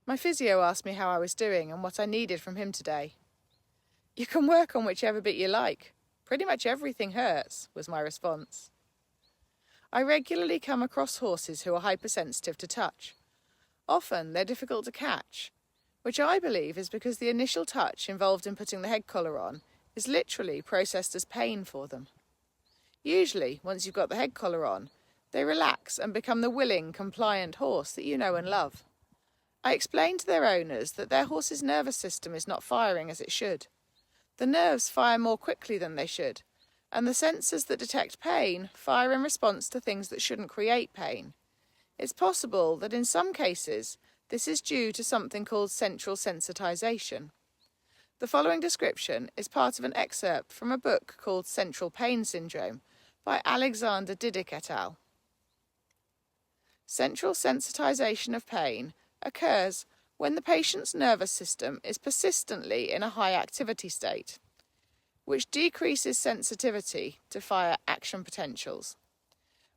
My physio asked me how I was doing and what I needed from him today. "You can work on whichever bit you like. Pretty much everything hurts," was my response. I regularly come across horses who are hypersensitive to touch. Often they're difficult to catch, which I believe is because the initial touch involved in putting the head collar on is literally processed as pain for them. Usually, once you've got the head collar on, they relax and become the willing, compliant horse that you know and love. I explained to their owners that their horse's nervous system is not firing as it should. The nerves fire more quickly than they should, and the sensors that detect pain fire in response to things that shouldn't create pain. It's possible that in some cases this is due to something called central sensitization. The following description is part of an excerpt from a book called Central Pain Syndrome by Alexander Didick et al. Central sensitization of pain occurs when the patient's nervous system is persistently in a high activity state, which decreases sensitivity to fire action potentials.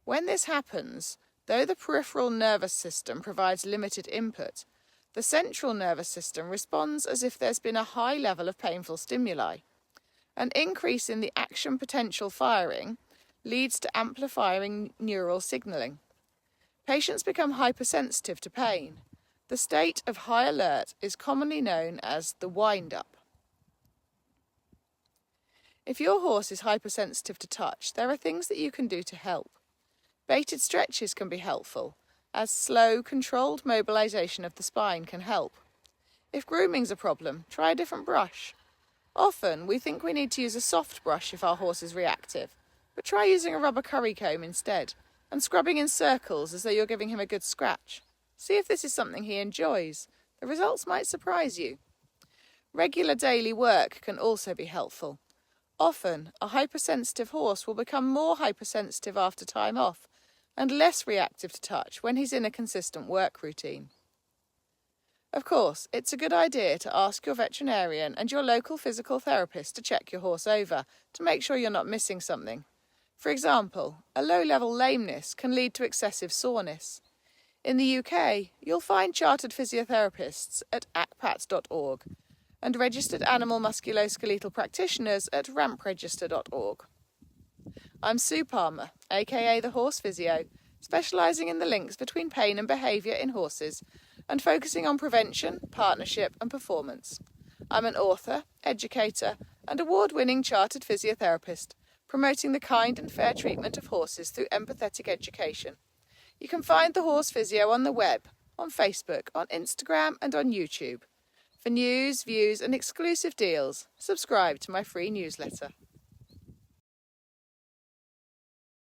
When this happens, though the peripheral nervous system provides limited input, the central nervous system responds as if there's been a high level of painful stimuli. An increase in the action potential firing leads to amplifying neural signaling. Patients become hypersensitive to pain. The state of high alert is commonly known as the wind-up. If your horse is hypersensitive to touch, there are things that you can do to help. Baited stretches can be helpful, as slow, controlled mobilization of the spine can help. If grooming's a problem, try a different brush. Often, we think we need to use a soft brush if our horse is reactive, but try using a rubber curry comb instead, and scrubbing in circles as though you're giving him a good scratch. See if this is something he enjoys. The results might surprise you. Regular daily work can also be helpful. Often, a hypersensitive horse will become more hypersensitive after time off and less reactive to touch when he's in a consistent work routine. Of course, it's a good idea to ask your veterinarian and your local physical therapist to check your horse over to make sure you're not missing something. For example, a low-level lameness can lead to excessive soreness. In the UK, you'll find chartered physiotherapists at acpat.org and registered animal musculoskeletal practitioners at rampregister.org. I'm Sue Palmer, aka the Horse Physio, specialising in the links between pain and behaviour in horses and focusing on prevention, partnership and performance. I'm an author, educator and award-winning chartered physiotherapist, promoting the kind and fair treatment of horses through empathetic education. You can find the Horse Physio on the web, on Facebook, on Instagram and on YouTube. For news, views and exclusive deals, subscribe to my free newsletter.